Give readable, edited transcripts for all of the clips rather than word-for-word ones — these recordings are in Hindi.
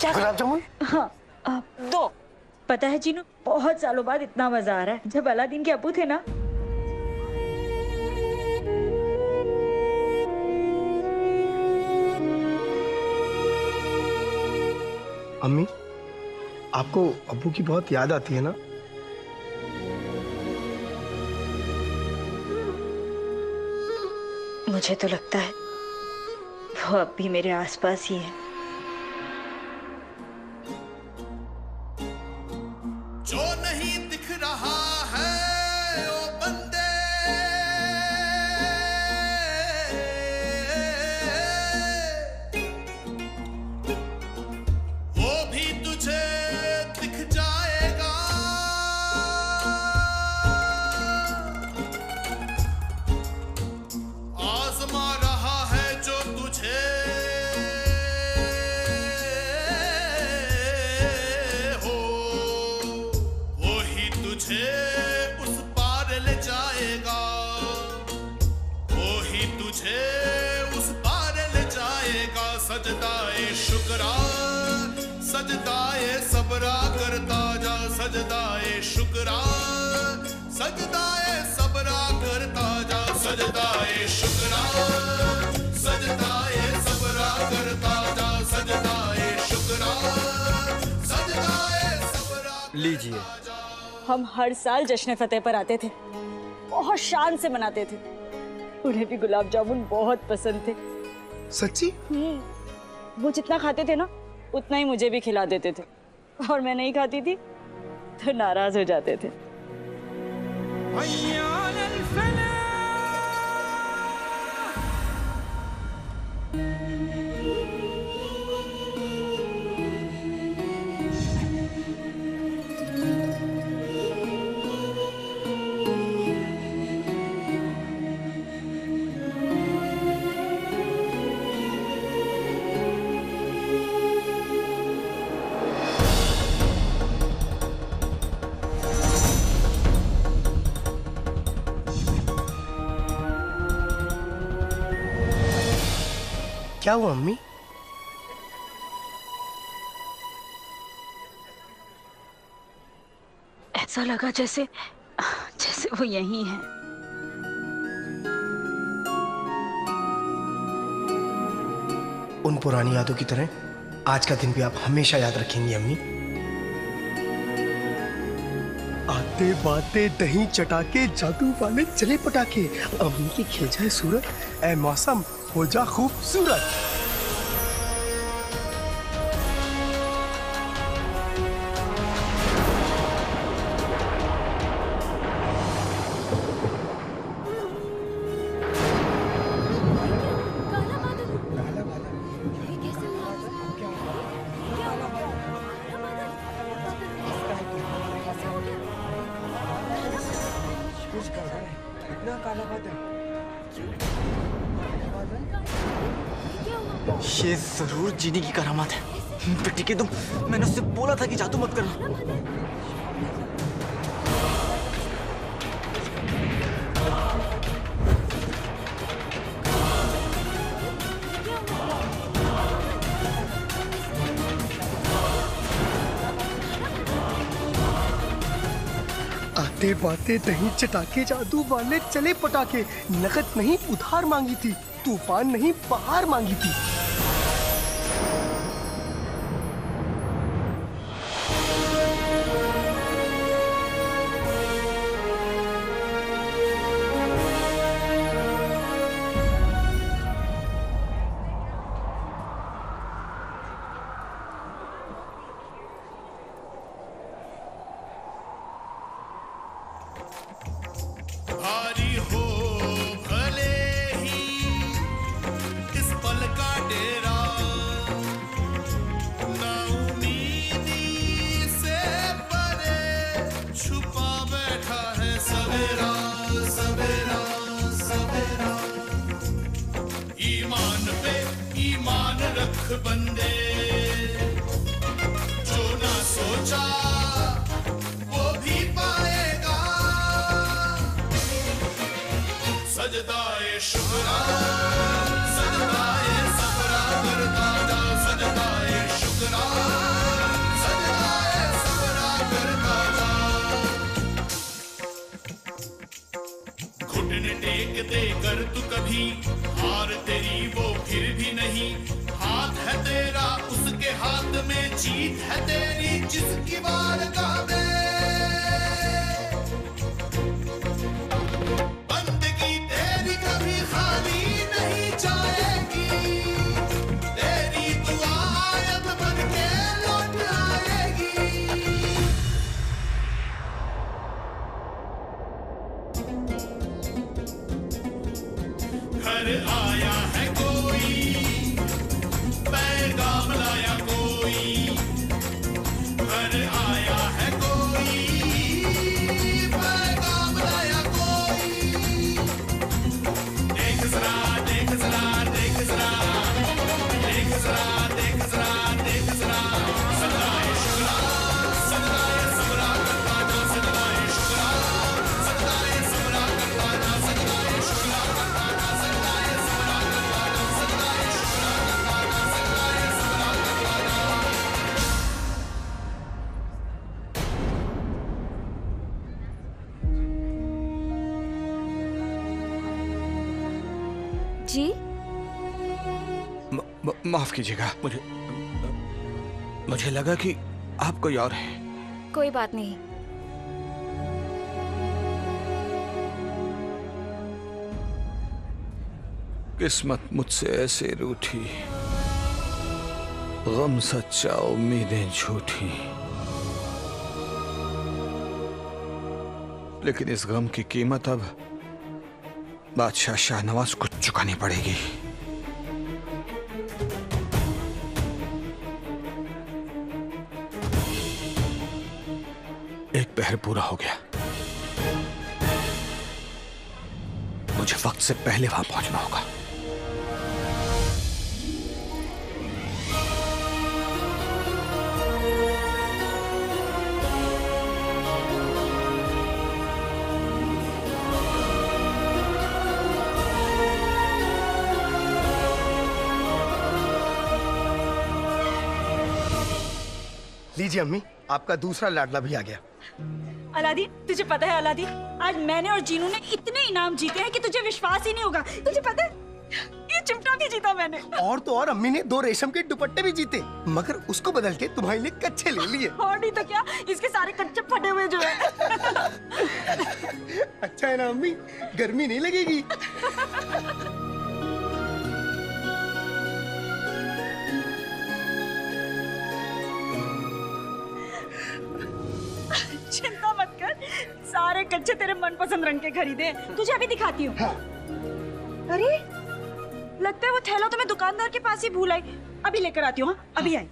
गुलाब जामुन? हाँ, दो। पता है जीनू, बहुत सालों बाद इतना मजा आ रहा है। जब अलादीन के अब्बू थे ना, अम्मी, आपको अब्बू की बहुत याद आती है ना? मुझे तो लगता है वो अब भी मेरे आसपास ही है। जो नहीं दिख रहा है ओ बंदे, वो भी तुझे दिख जाएगा। आजमा रहा है जो तुझे, उस पार ले जाएगा। वो ही तुझे उस पार ले जाएगा। सजदाए शुक्रा, सजदाए सबरा करता जा। सजदाए शुक्रा, सजदाए सबरा करता जा। सजदाए शुक्रा, सजदाए सबरा करता जा। सजदाए शुक्रा, सजदाए सबरा। लीजिए। हम हर साल जश्न फतेह पर आते थे, बहुत शान से मनाते थे। उन्हें भी गुलाब जामुन बहुत पसंद थे। सच्ची? वो जितना खाते थे ना, उतना ही मुझे भी खिला देते थे, और मैं नहीं खाती थी तो नाराज हो जाते थे। क्या हुआ अम्मी? ऐसा लगा जैसे जैसे वो यहीं है। उन पुरानी यादों की तरह आज का दिन भी आप हमेशा याद रखेंगी अम्मी। आते बाते दही चटाके, जादू वाले चले पटाखे, अम्मी की खिल जाए सूरत, ऐ मौसम हो जा खूबसूरत। ये जरूर जीनी की करामात है। बेटी की तुम, मैंने उससे बोला था कि जादू मत करना। आते बाते दही चटाके, जादू वाले चले पटाखे, नकद नहीं उधार मांगी थी, तूफान नहीं बहार मांगी थी। भारी हो भले ही इस पल का डेरा, ना उम्मीदी से परे छुपा बैठा है सवेरा सवेरा सवेरा। ईमान पे ईमान रख बंदे, जो ना सोचा वो भी पाएगा। सजदाए शुक्रा, सजदाए सबरा करता जा। सजदाए शुक्रा, देकर तू कभी हार तेरी वो फिर भी नहीं। हाथ है तेरा उसके हाथ में, जीत है तेरी जिसकी बारगाह में। बंदगी तेरी कभी खाली नहीं जाएगी, तेरी दुआ आयत बन के लौट आएगी। घर आया है कोई, पैगाम लाया कोई। घर आया है कोई, पैगाम लाया कोई। देख जरा देख जरा देख जरा देख जरा देख जरा देख जरा। सदाए शुक्रा सदाए सबरा करता जा, सदाए शुक्रा सदाए सबरा करता जा, सदाए शुक्रा करता जा, सदाए सबरा करता जा, सदाए शुक्रा करता जा, सदाए सबरा करता जा। जी माफ कीजिएगा, मुझे लगा कि आप कोई और है। कोई बात नहीं। किस्मत मुझसे ऐसे रूठी, गम सच्चा उम्मीदें झूठी। लेकिन इस गम की कीमत अब बादशाह शाहनवाज को चुकानी पड़ेगी। एक पहर पूरा हो गया, मुझे वक्त से पहले वहां पहुंचना होगा। लीजिए अम्मी, आपका दूसरा लाडला भी आ गया। अलादीन, तुझे पता है अलादीन, आज मैंने और जीनू ने इतने इनाम जीते हैं कि तुझे विश्वास ही नहीं होगा। तुझे पता है, ये चिमटा भी जीता मैंने। और तो और अम्मी ने 2 रेशम के दुपट्टे भी जीते, मगर उसको बदल के तुम्हारे लिए कच्चे ले लिए। और नहीं तो क्या, इसके सारे कच्चे फटे हुए जो है। अच्छा है ना अम्मी, गर्मी नहीं लगेगी। चिंता मत कर, सारे कच्चे तेरे मनपसंद रंग के खरीदे हैं। तुझे अभी दिखाती हूँ। हाँ। अरे लगता है वो थैला तो मैं दुकानदार के पास ही भूल आई। अभी लेकर आती हूँ। हाँ, अभी आई।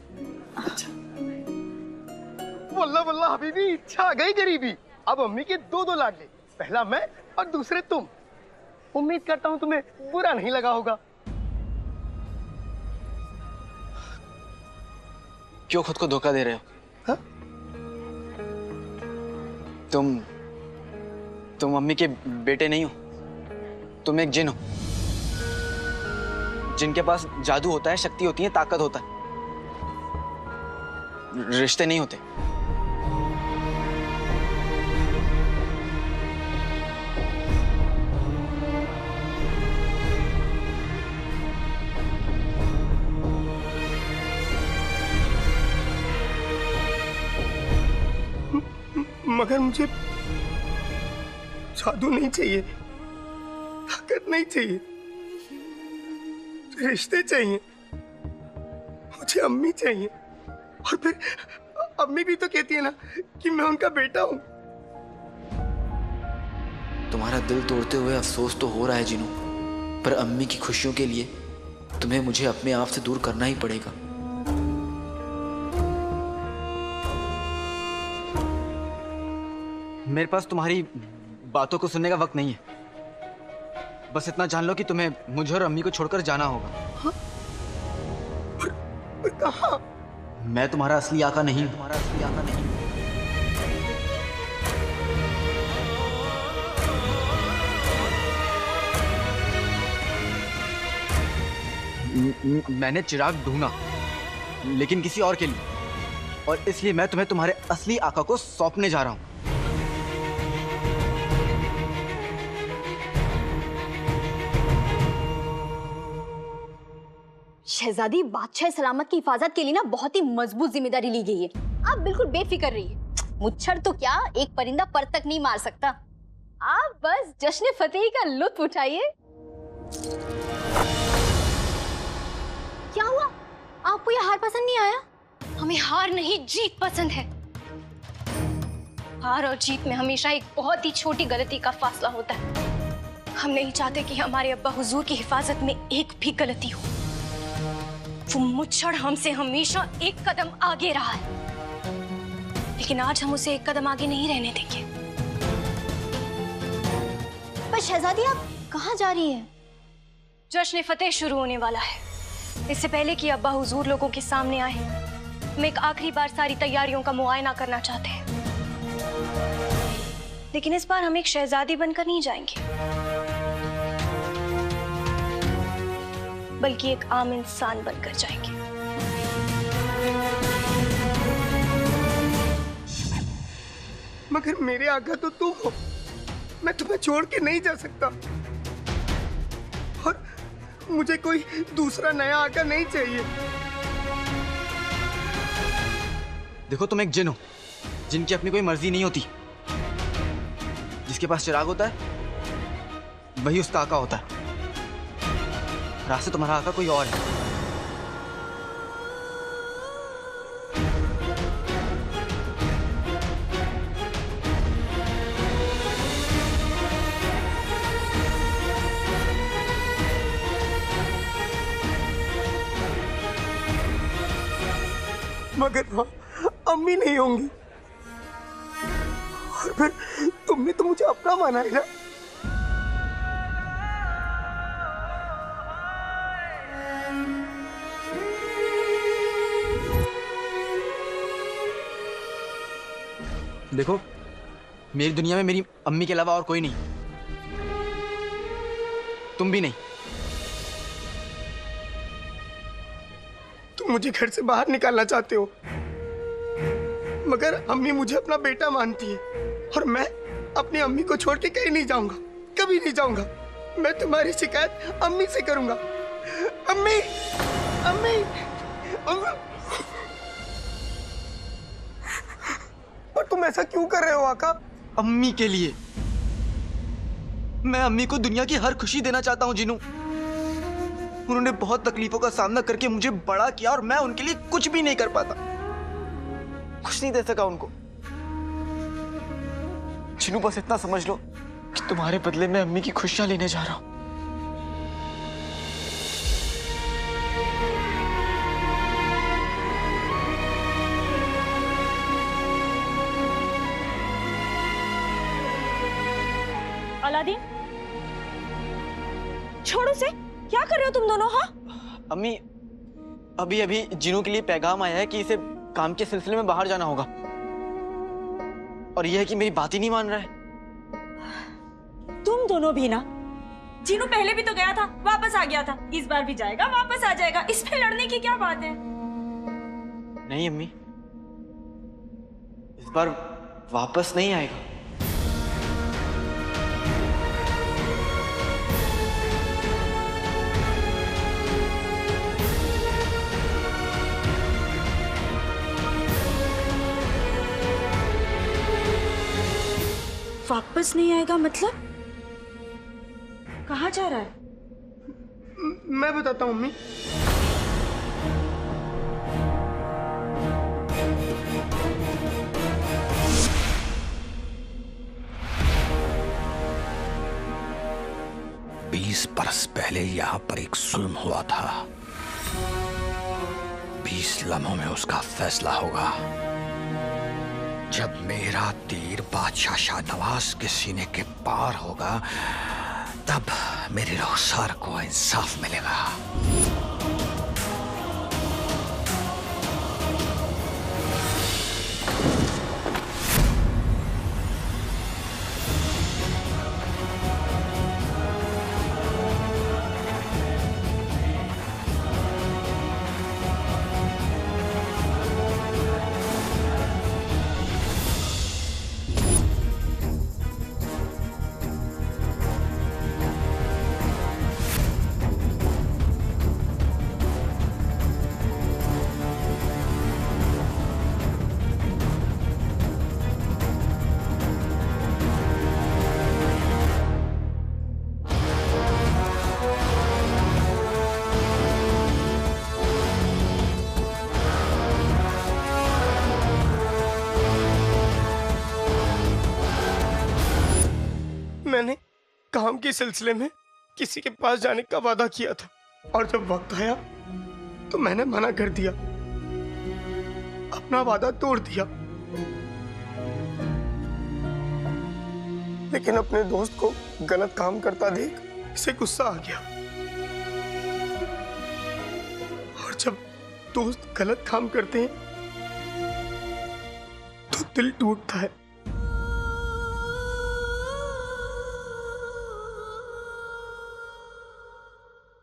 वल्ला वल्ला हबीबी, छा गई गरीबी। अब अम्मी के 2 लाडले, पहला मैं और दूसरे तुम। उम्मीद करता हूँ तुम्हें बुरा नहीं लगा होगा। क्यों खुद को धोखा दे रहे हो? हाँ? तुम मम्मी के बेटे नहीं हो, तुम एक जिन हो, जिनके पास जादू होता है, शक्ति होती है, ताकत होता है, रिश्ते नहीं होते। मगर मुझे जादू नहीं चाहिए, ताकत नहीं चाहिए, रिश्ते चाहिए। मुझे अम्मी चाहिए। और फिर अम्मी भी तो कहती है ना कि मैं उनका बेटा हूँ। तुम्हारा दिल तोड़ते हुए अफसोस तो हो रहा है जीनू, पर अम्मी की खुशियों के लिए तुम्हें मुझे अपने आप से दूर करना ही पड़ेगा। मेरे पास तुम्हारी बातों को सुनने का वक्त नहीं है। बस इतना जान लो कि तुम्हें मुझे और अम्मी को छोड़कर जाना होगा। हाँ? पर कहाँ? मैं तुम्हारा असली आका नहीं हूं। तुम्हारा असली आका नहीं हूं। मैंने चिराग ढूंढा, लेकिन किसी और के लिए, और इसलिए मैं तुम्हें तुम्हारे असली आका को सौंपने जा रहा हूं। शहजादी, बादशाह सलामत की हिफाजत के लिए ना बहुत ही मजबूत जिम्मेदारी ली गई है। आप बिल्कुल बेफिक्र रहिए। मुच्छर तो क्या, एक परिंदा पर तक नहीं मार सकता। आप बस जश्न फतेही का लुत्फ उठाइए। क्या हुआ? आपको ये हार पसंद नहीं आया? हमें हार नहीं, जीत पसंद है। हार और जीत में हमेशा एक बहुत ही छोटी गलती का फासला होता है। हम नहीं चाहते कि हमारे अब्बा हुजूर की हिफाजत में एक भी गलती हो। वो मुच्छर हमसे हमेशा एक कदम आगे रहा है, लेकिन आज हम उसे एक कदम आगे नहीं रहने देंगे। पर शहजादी, आप कहाँ जा रही हैं? जश्न फतेह शुरू होने वाला है। इससे पहले कि अब्बा हुजूर लोगों के सामने आए, हम एक आखिरी बार सारी तैयारियों का मुआयना करना चाहते हैं। लेकिन इस बार हम एक शहजादी बनकर नहीं जाएंगे, बल्कि एक आम इंसान बनकर जाएंगे। मगर मेरे आका तो तुम हो, मैं तुम्हें छोड़ के नहीं जा सकता। और मुझे कोई दूसरा नया आका नहीं चाहिए। देखो, तुम एक जिन हो जिनकी अपनी कोई मर्जी नहीं होती। जिसके पास चिराग होता है वही उसका आका होता है। रात से तुम्हारा आका कोई और है। मगर वहाँ अम्मी नहीं होंगी, और फिर तुमने तो मुझे अपना माना है ना। देखो, मेरी दुनिया में मेरी अम्मी के अलावा और कोई नहीं। तुम भी नहीं। तुम मुझे घर से बाहर निकालना चाहते हो, मगर अम्मी मुझे अपना बेटा मानती है, और मैं अपनी अम्मी को छोड़ के कहीं नहीं जाऊंगा, कभी नहीं जाऊंगा। मैं तुम्हारी शिकायत अम्मी से करूंगा। अम्मी, अम्मी, अम्मी। पर तुम ऐसा क्यों कर रहे हो आका? अम्मी के लिए। मैं अम्मी को दुनिया की हर खुशी देना चाहता हूँ जिनू। उन्होंने बहुत तकलीफों का सामना करके मुझे बड़ा किया, और मैं उनके लिए कुछ भी नहीं कर पाता, कुछ नहीं दे सका उनको। जिनू, बस इतना समझ लो कि तुम्हारे बदले में अम्मी की खुशियां लेने जा रहा हूं। अलादीन, छोड़ो से, क्या कर रहे हो तुम दोनों? हाँ अम्मी, अभी अभी जिनू के लिए पैगाम आया है कि इसे काम के सिलसिले में बाहर जाना होगा, और यह है कि मेरी बात ही नहीं मान रहा है। तुम दोनों भी ना। जीनू पहले भी तो गया था, वापस आ गया था, इस बार भी जाएगा, वापस आ जाएगा। इसमें लड़ने की क्या बात है? नहीं अम्मी, इस बार वापस नहीं आएगा। वापस नहीं आएगा मतलब? कहाँ जा रहा है? मैं बताता हूँ अम्मी। बीस बरस पहले यहाँ पर एक जुल्म हुआ था। 20 लम्हों में उसका फैसला होगा। जब मेरा तीर बादशाह शाहनवाज के सीने के पार होगा, तब मेरे रुखसार को इंसाफ मिलेगा। के सिलसिले में किसी के पास जाने का वादा किया था, और जब वक्त आया तो मैंने मना कर दिया, अपना वादा तोड़ दिया। लेकिन अपने दोस्त को गलत काम करता देख इसे गुस्सा आ गया, और जब दोस्त गलत काम करते हैं तो दिल टूटता है।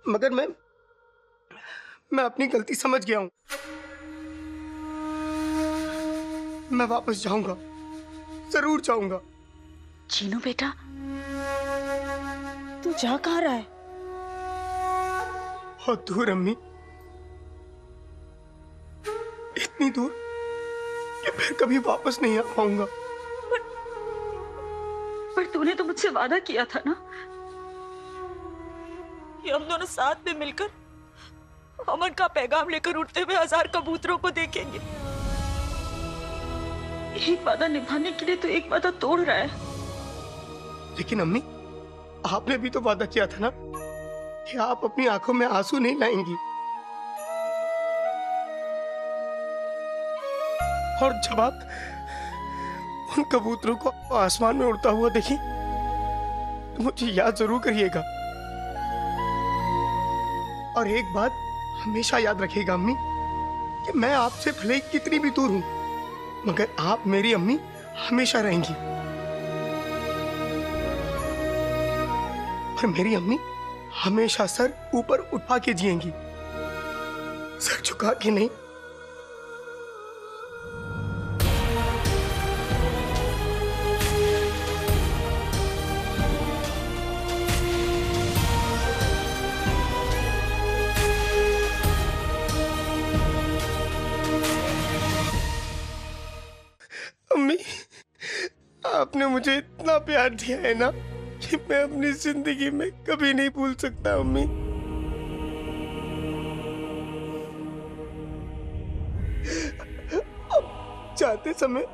मगर मैं अपनी गलती समझ गया हूं। मैं वापस जाऊंगा, जरूर जाऊंगा। जीनू बेटा, तू जा कहाँ रहा है? बहुत दूर अम्मी, इतनी दूर कि फिर कभी वापस नहीं आ पाऊंगा। पर तूने तो मुझसे वादा किया था ना कि हम दोनों साथ में मिलकर अमन का पैगाम लेकर उड़ते हुए 1000 कबूतरों को देखेंगे। एक वादा निभाने के लिए तो एक वादा तोड़ रहा है। लेकिन अम्मी, आपने भी तो वादा किया था ना कि आप अपनी आंखों में आंसू नहीं लाएंगी। और जब आप उन कबूतरों को आसमान में उड़ता हुआ देखी तो मुझे याद जरूर करिएगा। और एक बात हमेशा याद रखिएगा अम्मी, कि मैं आपसे भले कितनी भी दूर हूं, मगर आप मेरी अम्मी हमेशा रहेंगी। और मेरी अम्मी हमेशा सर ऊपर उठा के जिएंगी, सर झुका के नहीं। अम्मी, आपने मुझे इतना प्यार दिया है ना कि मैं अपनी जिंदगी में कभी नहीं भूल सकता। अम्मी, अब जाते समय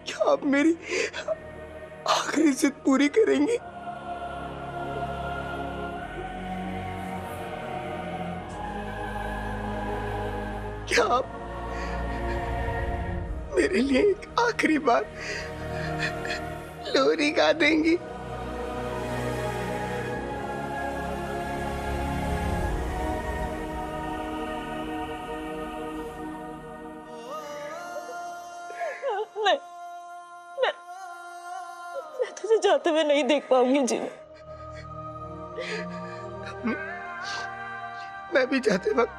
क्या आप मेरी आखिरी जिद पूरी करेंगी? क्या आप मेरे लिए एक आखिरी बार लोरी गा देंगी? मैं तुझे जाते हुए नहीं देख पाऊंगी जीनू। मैं भी जाते वक्त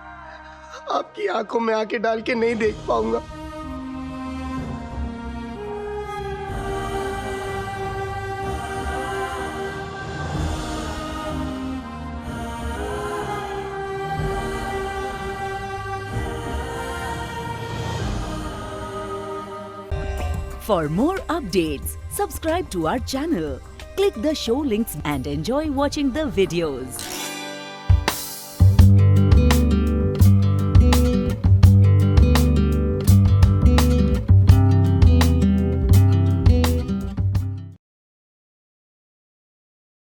आपकी आंखों में आंखें डाल के नहीं देख पाऊंगा। For more updates, subscribe to our channel, click the show links and enjoy watching the videos.